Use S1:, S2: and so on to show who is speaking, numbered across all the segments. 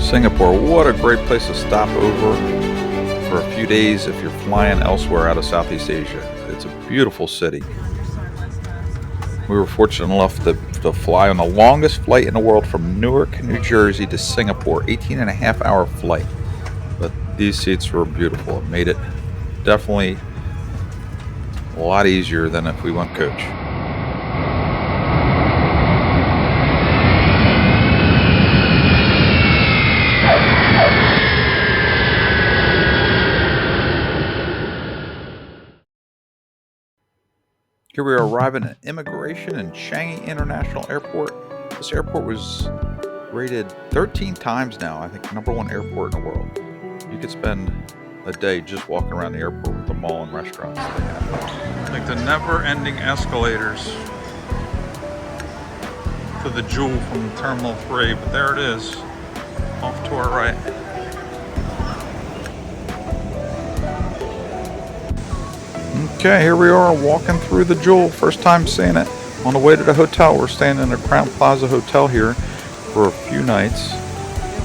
S1: Singapore, what a great place to stop over for a few days if you're flying elsewhere out of Southeast Asia. It's a beautiful city. We were fortunate enough to fly on the longest flight in the world from Newark, New Jersey to Singapore, 18-and-a-half-hour flight. But these seats were beautiful. It made it definitely a lot easier than if we went coach. Here we are arriving at immigration in Changi International Airport. This airport was rated 13 times now, I think, #1 airport in the world. You could spend a day just walking around the airport with the mall and restaurants they have. Like the never-ending escalators to the Jewel from Terminal 3, but there it is, off to our right. Okay, here we are walking through the Jewel. First time seeing it. On the way to the hotel, we're staying in the Crown Plaza Hotel here for a few nights.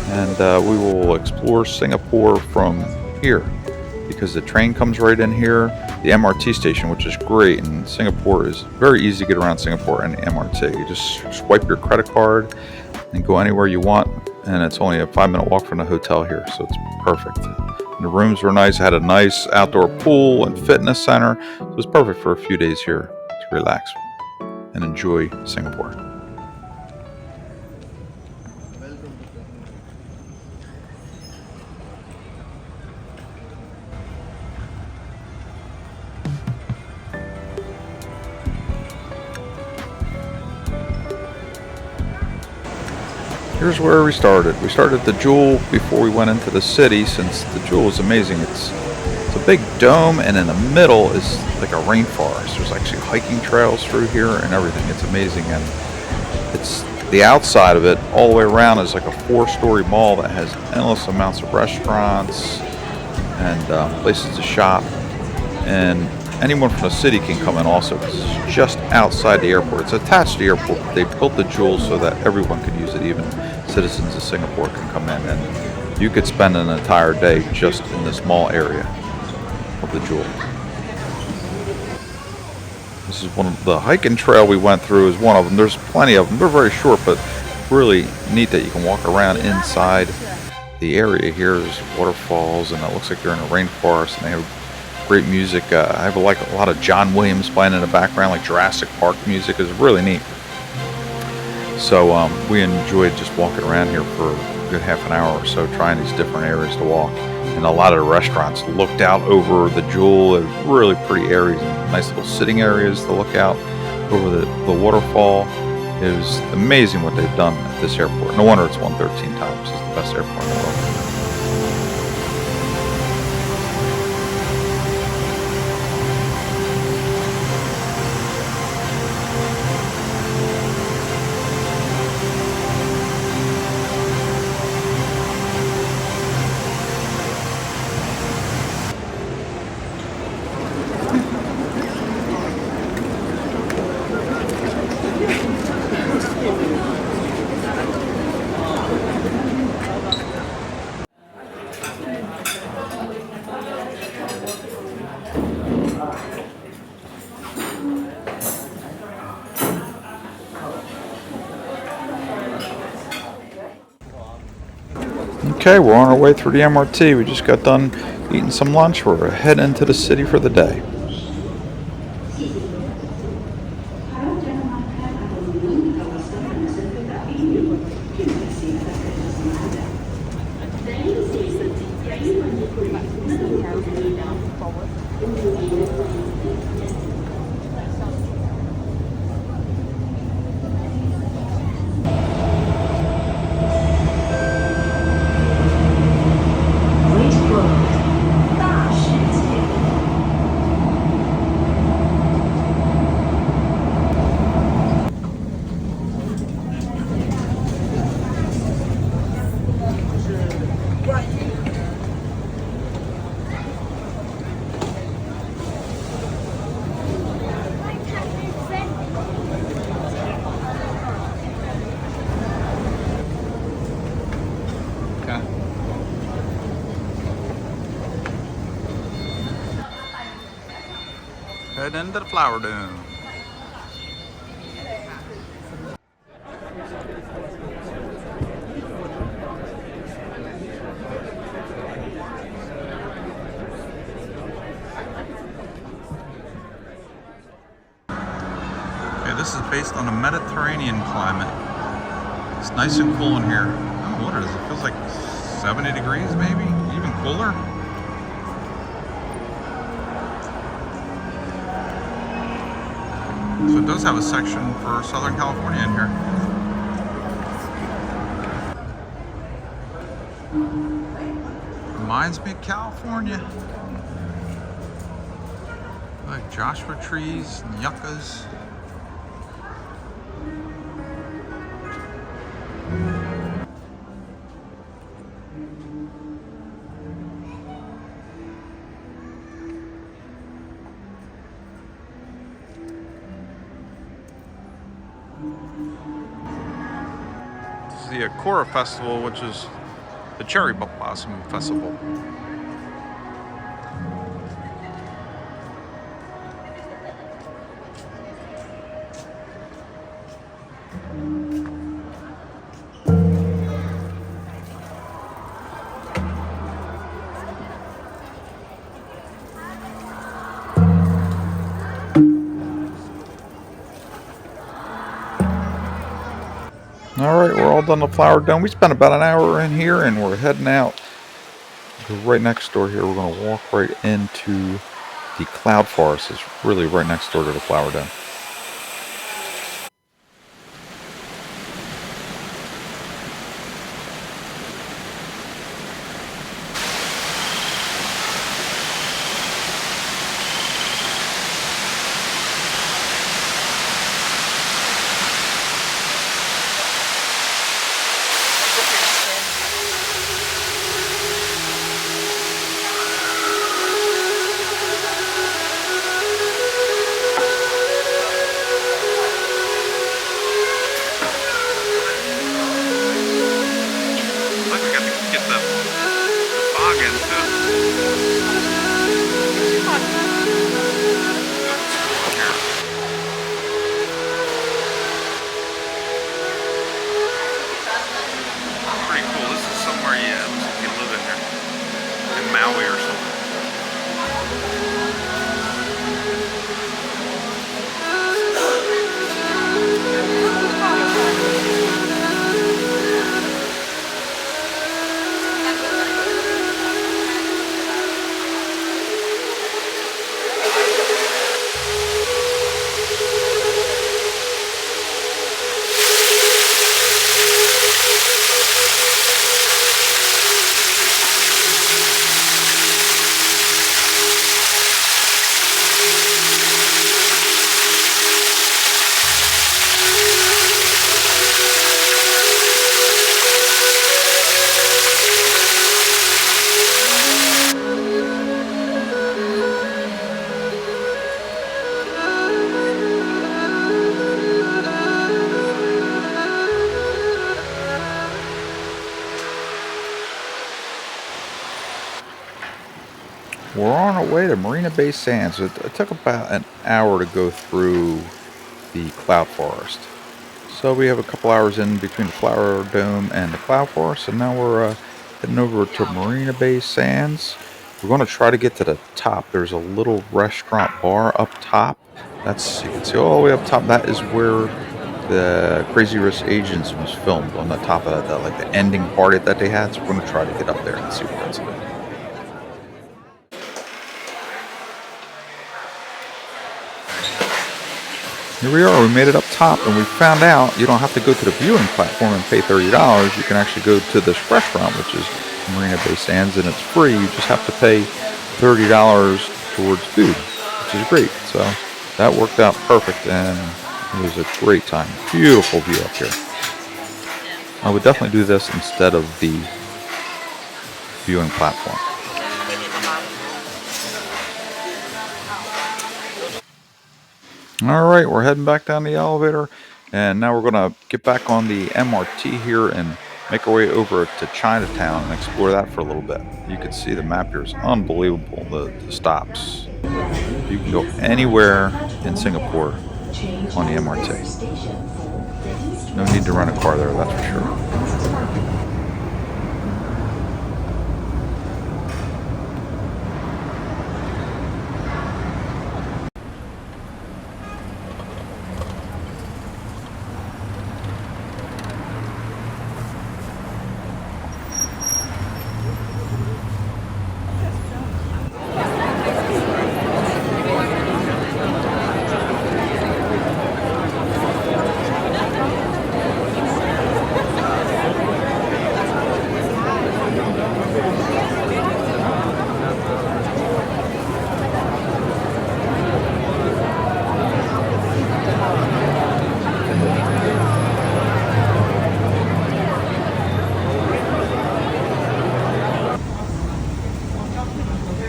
S1: And we will explore Singapore from here because the train comes right in here. The MRT station, which is great. And Singapore is very easy to get around Singapore and the MRT. You just swipe your credit card and go anywhere you want. And it's only a 5-minute walk from the hotel here, so it's perfect. The rooms were nice. It had a nice outdoor pool and fitness center. It was perfect for a few days here to relax and enjoy Singapore. Here's where we started. We started at the Jewel before we went into the city, since the Jewel is amazing. It's a big dome, and in the middle is like a rainforest. There's actually hiking trails through here and everything. It's amazing, and it's the outside of it all the way around is like a 4-story mall that has endless amounts of restaurants and places to shop. And anyone from the city can come in also. It's just outside the airport. It's attached to the airport. They built the Jewel so that everyone could use it, even citizens of Singapore can come in, and you could spend an entire day just in this mall area of the Jewel. This is one of the hiking trail we went through is one of them. There's plenty of them. They're very short, but really neat that you can walk around inside the area here. There's waterfalls, and it looks like you're in a rainforest, and they have great music. I have like a lot of John Williams playing in the background, like Jurassic Park music. Is really neat. So we enjoyed just walking around here for a good half an hour or so, trying these different areas to walk. And a lot of the restaurants looked out over the Jewel. It was really pretty areas, nice little sitting areas to look out over the waterfall. It was amazing what they've done at this airport. No wonder it's won 13 times. It's the best airport in the world. Okay, we're on our way through the MRT. We just got done eating some lunch. We're heading into the city for the day. Okay. Heading into the Flower Dome. Okay, this is based on a Mediterranean climate. It's nice and cool in here. Oh, what is it? It feels like 70 degrees maybe? Even cooler? So it does have a section for Southern California in here. Reminds me of California. Like Joshua trees and yuccas. This is the Akora Festival, which is the Cherry Blossom Festival. Alright, we're all done the Flower Dome. We spent about an hour in here and we're heading out. Right next door here, we're going to walk right into the Cloud Forest. It's really right next door to the Flower Dome. Maui or something. We're on our way to Marina Bay Sands. It took about an hour to go through the Cloud Forest. So we have a couple hours in between the Flower Dome and the Cloud Forest, and now we're heading over to Marina Bay Sands. We're going to try to get to the top. There's a little restaurant bar up top. You can see all the way up top. That is where the Crazy Rich Asians was filmed, on the top of like the ending party that they had. So we're going to try to get up there and see what that's like. Here we are, we made it up top, and we found out you don't have to go to the viewing platform and pay $30. You can actually go to this restaurant, which is Marina Bay Sands, and it's free. You just have to pay $30 towards food, which is great. So that worked out perfect, and it was a great time. Beautiful view up here. I would definitely do this instead of the viewing platform. All right, we're heading back down the elevator, and now we're going to get back on the MRT here and make our way over to Chinatown and explore that for a little bit. You can see the map here is unbelievable, the stops. You can go anywhere in Singapore on the MRT. No need to rent a car there, that's for sure.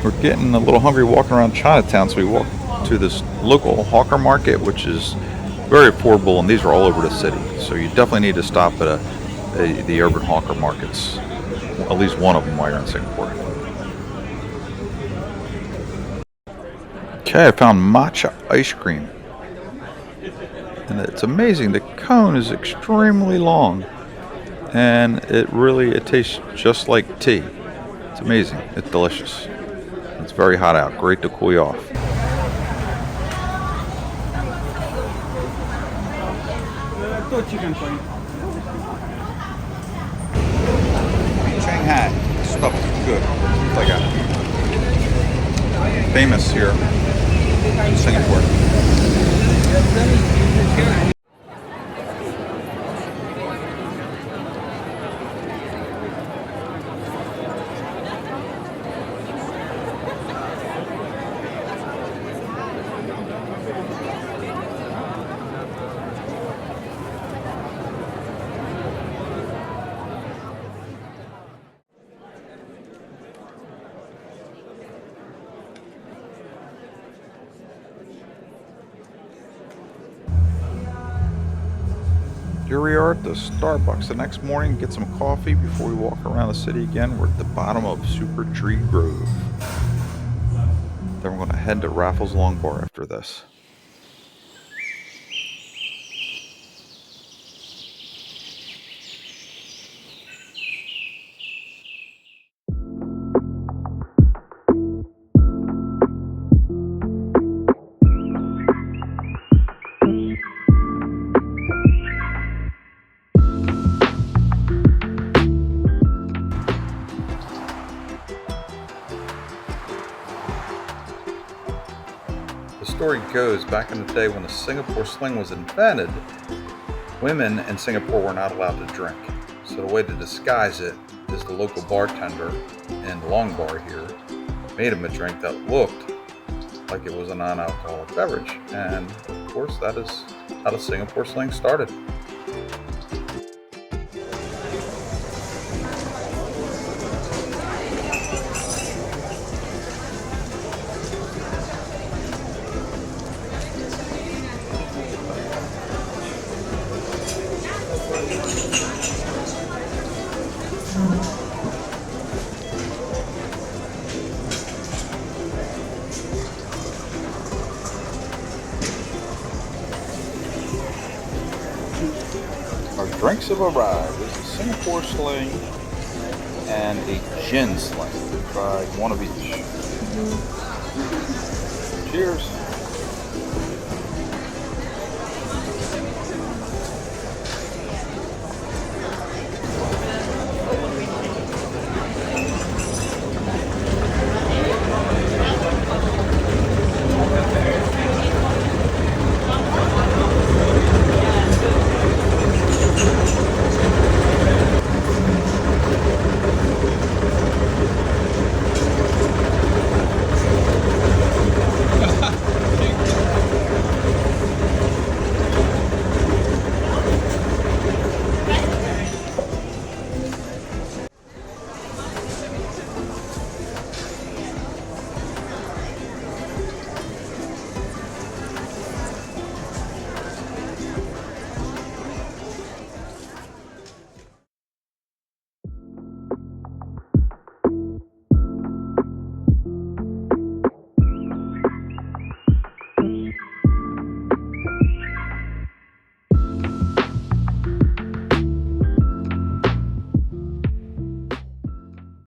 S1: We're getting a little hungry walking around Chinatown, so we walk to this local hawker market, which is very affordable, and these are all over the city. So you definitely need to stop at the urban hawker markets, at least one of them while you're in Singapore. Okay, I found matcha ice cream, and it's amazing. The cone is extremely long, and it tastes just like tea. It's amazing. It's delicious. It's very hot out. Great to cool you off. Shanghai stuff is good. It's like famous here in Singapore. Here we are at the Starbucks the next morning, get some coffee before we walk around the city again. We're at the bottom of Super Tree Grove. Then we're going to head to Raffles Long Bar after this. The story goes, back in the day when the Singapore sling was invented, women in Singapore were not allowed to drink. So the way to disguise it is the local bartender in the Long Bar here made them a drink that looked like it was a non-alcoholic beverage. And of course, that is how the Singapore sling started. Our drinks have arrived. There's a Singapore sling and a gin sling. Try one of each. Cheers.